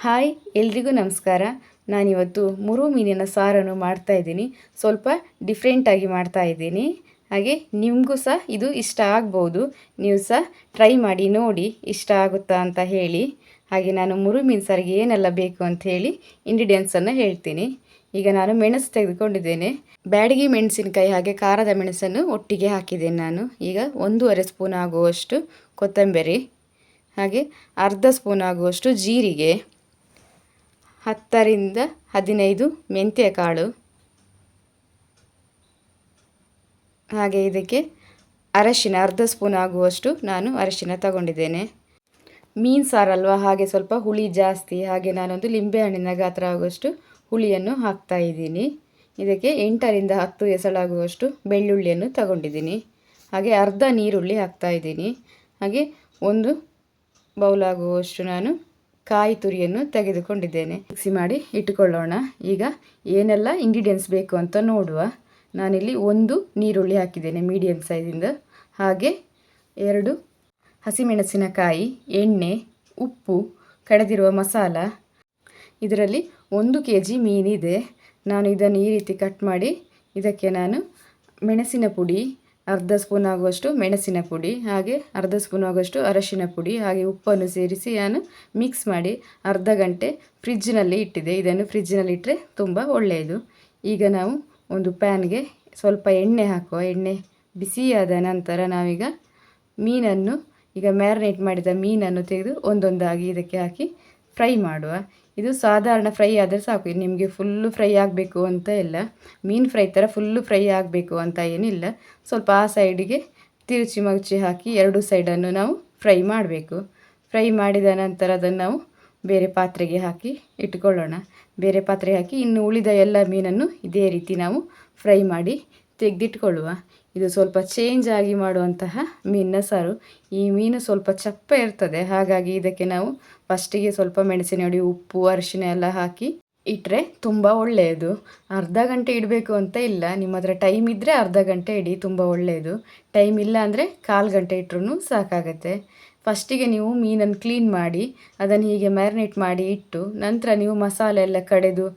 Hi ಎಲ್ರಿಗೂ ನಮಸ್ಕಾರ. ನಾನಿವತ್ತು ಮುರು ಮೀನಿನ ಸಾರನ್ನು ಮಾಡ್ತಾಯಿದ್ದೀನಿ. ಸ್ವಲ್ಪ ಡಿಫ್ರೆಂಟಾಗಿ ಮಾಡ್ತಾಯಿದ್ದೀನಿ. ಹಾಗೆ ನಿಮಗೂ ಸಹ ಇದು ಇಷ್ಟ ಆಗ್ಬೋದು. ನೀವು ಸಹ ಟ್ರೈ ಮಾಡಿ ನೋಡಿ ಇಷ್ಟ ಆಗುತ್ತಾ ಅಂತ ಹೇಳಿ. ಹಾಗೆ ನಾನು ಮುರು ಮೀನು ಸಾರಿಗೆ ಏನೆಲ್ಲ ಬೇಕು ಅಂತ ಹೇಳಿ ಇಂಗ್ರೀಡಿಯೆಂಟ್ಸನ್ನು ಹೇಳ್ತೀನಿ. ಈಗ ನಾನು ಮೆಣಸು ತೆಗೆದುಕೊಂಡಿದ್ದೇನೆ. ಬ್ಯಾಡಗಿ ಮೆಣಸಿನಕಾಯಿ ಹಾಗೆ ಖಾರದ ಮೆಣಸನ್ನು ಒಟ್ಟಿಗೆ ಹಾಕಿದ್ದೇನೆ ನಾನು. ಈಗ 1.5 ಸ್ಪೂನ್ ಆಗುವಷ್ಟು ಕೊತ್ತಂಬರಿ, ಹಾಗೆ ಅರ್ಧ ಸ್ಪೂನ್ ಆಗುವಷ್ಟು ಜೀರಿಗೆ, 10 ರಿಂದ 15 ಮೆಂತ್ಯ ಕಾಳು, ಹಾಗೆ ಇದಕ್ಕೆ ಅರಶಿನ ಅರ್ಧ ಸ್ಪೂನ್ ಆಗುವಷ್ಟು ನಾನು ಅರಶಿನ ತಗೊಂಡಿದ್ದೇನೆ. ಮೀನು ಸಾರಲ್ವ, ಹಾಗೆ ಸ್ವಲ್ಪ ಹುಳಿ ಜಾಸ್ತಿ, ಹಾಗೆ ನಾನೊಂದು ಲಿಂಬೆಹಣ್ಣಿನ ಗಾತ್ರ ಆಗುವಷ್ಟು ಹುಳಿಯನ್ನು ಹಾಕ್ತಾ ಇದ್ದೀನಿ. ಇದಕ್ಕೆ 8 ರಿಂದ 10 ಎಸಳಾಗುವಷ್ಟು ಬೆಳ್ಳುಳ್ಳಿಯನ್ನು ತಗೊಂಡಿದ್ದೀನಿ. ಹಾಗೆ ಅರ್ಧ ನೀರುಳ್ಳಿ ಹಾಕ್ತಾ ಇದ್ದೀನಿ. ಹಾಗೆ 1 ಬೌಲ್ ಆಗುವಷ್ಟು ನಾನು ಕಾಯಿ ತುರಿಯನ್ನು ತೆಗೆದುಕೊಂಡಿದ್ದೇನೆ. ಮಿಕ್ಸಿ ಮಾಡಿ ಇಟ್ಟುಕೊಳ್ಳೋಣ. ಈಗ ಏನೆಲ್ಲ ಇಂಗ್ರೀಡಿಯೆಂಟ್ಸ್ ಬೇಕು ಅಂತ ನೋಡುವ. ನಾನಿಲ್ಲಿ 1 ನೀರುಳ್ಳಿ ಹಾಕಿದ್ದೇನೆ ಮೀಡಿಯಮ್ ಸೈಜಿಂದ, ಹಾಗೆ 2 ಹಸಿಮೆಣಸಿನಕಾಯಿ, ಎಣ್ಣೆ, ಉಪ್ಪು, ಕಡೆದಿರುವ ಮಸಾಲ. ಇದರಲ್ಲಿ 1 kg ಮೀನಿದೆ. ನಾನು ಇದನ್ನು ಈ ರೀತಿ ಕಟ್ ಮಾಡಿ ಇದಕ್ಕೆ ನಾನು ಮೆಣಸಿನ ಪುಡಿ, ಅರ್ಧ ಸ್ಪೂನ್ ಆಗುವಷ್ಟು ಮೆಣಸಿನ ಪುಡಿ, ಹಾಗೆ ಅರ್ಧ ಸ್ಪೂನ್ ಆಗುವಷ್ಟು ಅರಶಿನ ಪುಡಿ, ಹಾಗೆ ಉಪ್ಪನ್ನು ಸೇರಿಸಿ ನಾನು ಮಿಕ್ಸ್ ಮಾಡಿ ಅರ್ಧ ಗಂಟೆ ಫ್ರಿಜ್ಜಿನಲ್ಲಿ ಇಟ್ಟಿದೆ. ಇದನ್ನು ಫ್ರಿಜ್ಜಿನಲ್ಲಿ ಇಟ್ಟರೆ ತುಂಬ ಒಳ್ಳೆಯದು. ಈಗ ನಾವು ಒಂದು ಪ್ಯಾನ್ಗೆ ಸ್ವಲ್ಪ ಎಣ್ಣೆ ಹಾಕುವ. ಎಣ್ಣೆ ಬಿಸಿಯಾದ ನಂತರ ನಾವೀಗ ಮೀನನ್ನು, ಈಗ ಮ್ಯಾರಿನೇಟ್ ಮಾಡಿದ ಮೀನನ್ನು ತೆಗೆದು ಒಂದೊಂದಾಗಿ ಇದಕ್ಕೆ ಹಾಕಿ ಫ್ರೈ ಮಾಡುವ. ಇದು ಸಾಧಾರಣ ಫ್ರೈ ಆದರೆ ಸಾಕು, ನಿಮಗೆ ಫುಲ್ಲು ಫ್ರೈ ಆಗಬೇಕು ಅಂತ ಇಲ್ಲ. ಮೀನು ಫ್ರೈ ಥರ ಫುಲ್ಲು ಫ್ರೈ ಆಗಬೇಕು ಅಂತ ಏನಿಲ್ಲ. ಸ್ವಲ್ಪ ಆ ಸೈಡಿಗೆ ತಿರುಚಿ ಮಗುಚಿ ಹಾಕಿ 2 ಸೈಡನ್ನು ನಾವು ಫ್ರೈ ಮಾಡಬೇಕು. ಫ್ರೈ ಮಾಡಿದ ನಂತರ ಅದನ್ನು ನಾವು ಬೇರೆ ಪಾತ್ರೆಗೆ ಹಾಕಿ ಇಟ್ಕೊಳ್ಳೋಣ. ಬೇರೆ ಪಾತ್ರೆಗೆ ಹಾಕಿ ಇನ್ನು ಉಳಿದ ಎಲ್ಲ ಮೀನನ್ನು ಇದೇ ರೀತಿ ನಾವು ಫ್ರೈ ಮಾಡಿ ತೆಗೆದಿಟ್ಕೊಳ್ಳುವ. ಇದು ಸ್ವಲ್ಪ ಚೇಂಜ್ ಆಗಿ ಮಾಡುವಂತಹ ಮೀನಿನ ಸಾರು. ಈ ಮೀನು ಸ್ವಲ್ಪ ಚಪ್ಪ ಇರ್ತದೆ, ಹಾಗಾಗಿ ಇದಕ್ಕೆ ನಾವು ಫಸ್ಟಿಗೆ ಸ್ವಲ್ಪ ಮೆಣಸಿನ ಹುಡಿ, ಉಪ್ಪು, ಅರಿಶಿನ ಎಲ್ಲ ಹಾಕಿ ಇಟ್ಟರೆ ತುಂಬ ಒಳ್ಳೆಯದು. ಅರ್ಧ ಗಂಟೆ ಇಡಬೇಕು ಅಂತ ಇಲ್ಲ, ನಿಮ್ಮ ಹತ್ರ ಟೈಮ್ ಇದ್ದರೆ ಅರ್ಧ ಗಂಟೆ ಇಡಿ, ತುಂಬ ಒಳ್ಳೆಯದು. ಟೈಮ್ ಇಲ್ಲ ಅಂದರೆ 1/4 ಗಂಟೆ ಇಟ್ಟರೂ ಸಾಕಾಗತ್ತೆ. ಫಸ್ಟಿಗೆ ನೀವು ಮೀನನ್ನು ಕ್ಲೀನ್ ಮಾಡಿ ಅದನ್ನು ಹೀಗೆ ಮ್ಯಾರಿನೇಟ್ ಮಾಡಿ ಇಟ್ಟು ನಂತರ ನೀವು ಮಸಾಲೆ ಎಲ್ಲ ಕಡೆದು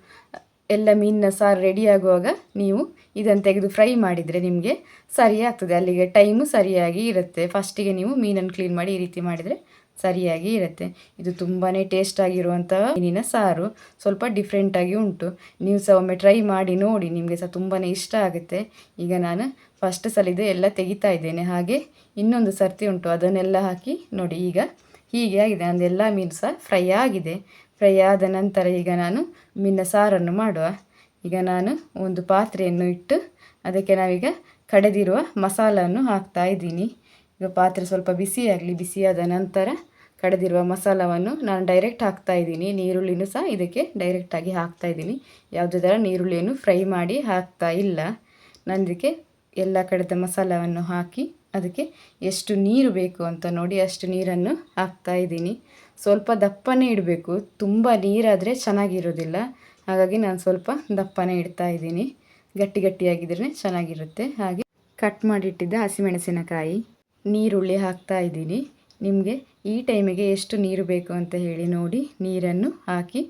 ಎಲ್ಲ ಮೀನಿನ ಸಾರು ರೆಡಿ ಆಗುವಾಗ ನೀವು ಇದನ್ನು ತೆಗೆದು ಫ್ರೈ ಮಾಡಿದರೆ ನಿಮಗೆ ಸರಿ ಆಗ್ತದೆ. ಅಲ್ಲಿಗೆ ಟೈಮು ಸರಿಯಾಗಿ ಇರುತ್ತೆ. ಫಸ್ಟಿಗೆ ನೀವು ಮೀನನ್ನು ಕ್ಲೀನ್ ಮಾಡಿ ಈ ರೀತಿ ಮಾಡಿದರೆ ಸರಿಯಾಗಿ ಇರುತ್ತೆ. ಇದು ತುಂಬಾ ಟೇಸ್ಟ್ ಆಗಿರುವಂತಹ ಮೀನಿನ ಸಾರು. ಸ್ವಲ್ಪ ಡಿಫ್ರೆಂಟಾಗಿ ಉಂಟು. ನೀವು ಸಹ ಒಮ್ಮೆ ಟ್ರೈ ಮಾಡಿ ನೋಡಿ, ನಿಮಗೆ ಸಹ ತುಂಬಾ ಇಷ್ಟ ಆಗುತ್ತೆ. ಈಗ ನಾನು ಫಸ್ಟ್ ಸಲಿದೆ ಎಲ್ಲ ತೆಗಿತಾ ಇದ್ದೇನೆ. ಹಾಗೆ ಇನ್ನೊಂದು ಸರ್ತಿ ಉಂಟು, ಅದನ್ನೆಲ್ಲ ಹಾಕಿ ನೋಡಿ. ಈಗ ಹೀಗೆ ಆಗಿದೆ, ಅದೆಲ್ಲ ಮೀನು ಸಹ ಫ್ರೈ ಆಗಿದೆ. ಫ್ರೈ ಆದ ನಂತರ ಈಗ ನಾನು ಮೀನಿನ ಸಾರನ್ನು ಮಾಡುವ. ಈಗ ನಾನು ಒಂದು ಪಾತ್ರೆಯನ್ನು ಇಟ್ಟು ಅದಕ್ಕೆ ನಾವೀಗ ಕಡೆದಿರುವ ಮಸಾಲವನ್ನು ಹಾಕ್ತಾ ಇದ್ದೀನಿ. ಈಗ ಪಾತ್ರೆ ಸ್ವಲ್ಪ ಬಿಸಿಯಾಗಲಿ. ಬಿಸಿಯಾದ ನಂತರ ಕಡೆದಿರುವ ಮಸಾಲವನ್ನು ನಾನು ಡೈರೆಕ್ಟ್ ಹಾಕ್ತಾ ಇದ್ದೀನಿ. ನೀರುಳ್ಳಿನೂ ಸಹ ಇದಕ್ಕೆ ಡೈರೆಕ್ಟಾಗಿ ಹಾಕ್ತಾ ಇದ್ದೀನಿ. ಯಾವುದೇ ಥರ ನೀರುಳ್ಳಿಯನ್ನು ಫ್ರೈ ಮಾಡಿ ಹಾಕ್ತಾ ಇಲ್ಲ. ನಾನು ಇದಕ್ಕೆ ಎಲ್ಲ ಕಡೆದ ಮಸಾಲವನ್ನು ಹಾಕಿ ಅದಕ್ಕೆ ಎಷ್ಟು ನೀರು ಬೇಕು ಅಂತ ನೋಡಿ ಅಷ್ಟು ನೀರನ್ನು ಹಾಕ್ತಾ ಇದ್ದೀನಿ. ಸ್ವಲ್ಪ ದಪ್ಪನೇ ಇಡಬೇಕು, ತುಂಬ ನೀರಾದರೆ ಚೆನ್ನಾಗಿರೋದಿಲ್ಲ. ಹಾಗಾಗಿ ನಾನು ಸ್ವಲ್ಪ ದಪ್ಪನೇ ಇಡ್ತಾ ಇದ್ದೀನಿ. ಗಟ್ಟಿ ಗಟ್ಟಿಯಾಗಿದ್ದರೆ ಚೆನ್ನಾಗಿರುತ್ತೆ. ಹಾಗೆ ಕಟ್ ಮಾಡಿಟ್ಟಿದ್ದ ಹಸಿಮೆಣಸಿನಕಾಯಿ, ನೀರುಳ್ಳಿ ಹಾಕ್ತಾ ಇದ್ದೀನಿ. ನಿಮಗೆ ಈ ಟೈಮಿಗೆ ಎಷ್ಟು ನೀರು ಬೇಕು ಅಂತ ಹೇಳಿ ನೋಡಿ ನೀರನ್ನು ಹಾಕಿ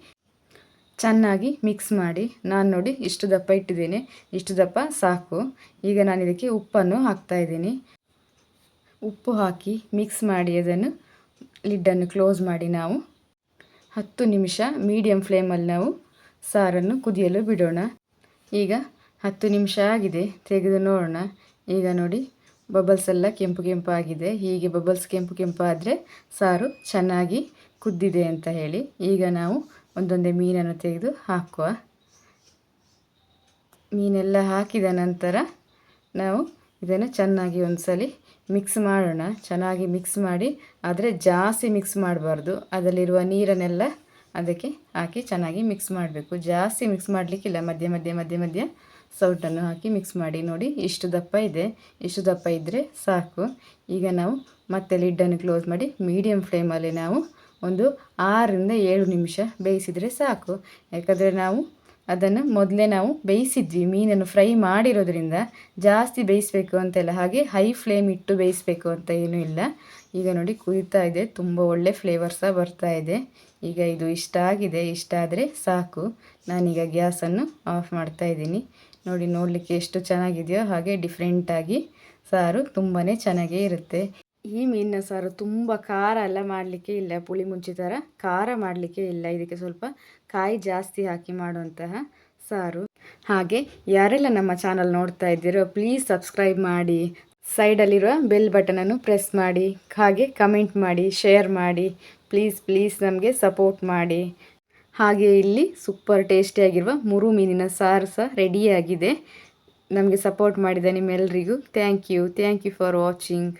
ಚೆನ್ನಾಗಿ ಮಿಕ್ಸ್ ಮಾಡಿ. ನಾನು ನೋಡಿ ಇಷ್ಟು ದಪ್ಪ ಇಟ್ಟಿದ್ದೇನೆ, ಇಷ್ಟು ದಪ್ಪ ಸಾಕು. ಈಗ ನಾನು ಇದಕ್ಕೆ ಉಪ್ಪನ್ನು ಹಾಕ್ತಾ ಇದ್ದೀನಿ. ಉಪ್ಪು ಹಾಕಿ ಮಿಕ್ಸ್ ಮಾಡಿ ಅದನ್ನು ಲಿಡ್ಡನ್ನು ಕ್ಲೋಸ್ ಮಾಡಿ ನಾವು 10 ನಿಮಿಷ ಮೀಡಿಯಮ್ ಫ್ಲೇಮಲ್ಲಿ ನಾವು ಸಾರನ್ನು ಕುದಿಯಲು ಬಿಡೋಣ. ಈಗ 10 ನಿಮಿಷ ಆಗಿದೆ, ತೆಗೆದು ನೋಡೋಣ. ಈಗ ನೋಡಿ ಬಬಲ್ಸ್ ಎಲ್ಲ ಕೆಂಪು ಕೆಂಪು ಆಗಿದೆ. ಹೀಗೆ ಬಬಲ್ಸ್ ಕೆಂಪು ಕೆಂಪು ಆದರೆ ಸಾರು ಚೆನ್ನಾಗಿ ಕುದ್ದಿದೆ ಅಂತ ಹೇಳಿ. ಈಗ ನಾವು ಒಂದೊಂದೇ ಮೀನನ್ನು ತೆಗೆದು ಹಾಕುವ. ಮೀನೆಲ್ಲ ಹಾಕಿದ ನಂತರ ನಾವು ಇದನ್ನು ಚೆನ್ನಾಗಿ ಒಂದ್ಸಲಿ ಮಿಕ್ಸ್ ಮಾಡೋಣ. ಚೆನ್ನಾಗಿ ಮಿಕ್ಸ್ ಮಾಡಿ, ಆದರೆ ಜಾಸ್ತಿ ಮಿಕ್ಸ್ ಮಾಡಬಾರ್ದು. ಅದರಲ್ಲಿರುವ ನೀರನ್ನೆಲ್ಲ ಅದಕ್ಕೆ ಹಾಕಿ ಚೆನ್ನಾಗಿ ಮಿಕ್ಸ್ ಮಾಡಬೇಕು. ಜಾಸ್ತಿ ಮಿಕ್ಸ್ ಮಾಡಲಿಕ್ಕಿಲ್ಲ, ಮಧ್ಯೆ ಮಧ್ಯೆ ಮಧ್ಯೆ ಮಧ್ಯೆ ಸೌಟನ್ನು ಹಾಕಿ ಮಿಕ್ಸ್ ಮಾಡಿ. ನೋಡಿ ಇಷ್ಟು ದಪ್ಪ ಇದೆ, ಇಷ್ಟು ದಪ್ಪ ಇದ್ದರೆ ಸಾಕು. ಈಗ ನಾವು ಮತ್ತೆ ಲಿಡ್ಡನ್ನು ಕ್ಲೋಸ್ ಮಾಡಿ ಮೀಡಿಯಮ್ ಫ್ಲೇಮಲ್ಲಿ ನಾವು ಒಂದು 6 ರಿಂದ 7 ನಿಮಿಷ ಬೇಯಿಸಿದರೆ ಸಾಕು. ಯಾಕಂದರೆ ನಾವು ಅದನ್ನು ಮೊದಲೇ ನಾವು ಬೇಯಿಸಿದ್ವಿ. ಮೀನನ್ನು ಫ್ರೈ ಮಾಡಿರೋದ್ರಿಂದ ಜಾಸ್ತಿ ಬೇಯಿಸಬೇಕು ಅಂತೆಲ್ಲ, ಹಾಗೆ ಹೈ ಫ್ಲೇಮ್ ಇಟ್ಟು ಬೇಯಿಸಬೇಕು ಅಂತ ಏನೂ ಇಲ್ಲ. ಈಗ ನೋಡಿ ಕುದೀತಾ ಇದೆ, ತುಂಬ ಒಳ್ಳೆ ಫ್ಲೇವರ್ ಸಹ ಬರ್ತಾ ಇದೆ. ಈಗ ಇದು ಇಷ್ಟ ಆಗಿದೆ, ಇಷ್ಟ ಆದರೆ ಸಾಕು. ನಾನೀಗ ಗ್ಯಾಸನ್ನು ಆಫ್ ಮಾಡ್ತಾ ಇದ್ದೀನಿ. ನೋಡಿ, ನೋಡಲಿಕ್ಕೆ ಎಷ್ಟು ಚೆನ್ನಾಗಿದೆಯೋ ಹಾಗೆ ಡಿಫ್ರೆಂಟಾಗಿ ಸಾರು ತುಂಬಾ ಚೆನ್ನಾಗೇ ಇರುತ್ತೆ. ಈ ಮೀನಿನ ಸಾರು ತುಂಬ ಖಾರ ಎಲ್ಲ ಮಾಡಲಿಕ್ಕೆ ಇಲ್ಲ, ಪುಳಿ ಮುಂಚಿ ಥರ ಖಾರ ಮಾಡಲಿಕ್ಕೆ ಇಲ್ಲ. ಇದಕ್ಕೆ ಸ್ವಲ್ಪ ಕಾಯಿ ಜಾಸ್ತಿ ಹಾಕಿ ಮಾಡುವಂತಹ ಸಾರು. ಹಾಗೆ ಯಾರೆಲ್ಲ ನಮ್ಮ ಚಾನಲ್ ನೋಡ್ತಾ ಇದ್ದೀರೋ ಪ್ಲೀಸ್ ಸಬ್ಸ್ಕ್ರೈಬ್ ಮಾಡಿ, ಸೈಡಲ್ಲಿರುವ ಬೆಲ್ ಬಟನನ್ನು ಪ್ರೆಸ್ ಮಾಡಿ, ಹಾಗೆ ಕಮೆಂಟ್ ಮಾಡಿ, ಶೇರ್ ಮಾಡಿ. ಪ್ಲೀಸ್ ಪ್ಲೀಸ್ ನಮಗೆ ಸಪೋರ್ಟ್ ಮಾಡಿ. ಹಾಗೆ ಇಲ್ಲಿ ಸೂಪರ್ ಟೇಸ್ಟಿಯಾಗಿರುವ ಮುರು ಮೀನಿನ ಸಾರು ಸಹ ರೆಡಿಯಾಗಿದೆ. ನಮಗೆ ಸಪೋರ್ಟ್ ಮಾಡಿದ ನಿಮ್ಮೆಲ್ಲರಿಗೂ ಥ್ಯಾಂಕ್ ಯು ಫಾರ್ ವಾಚಿಂಗ್.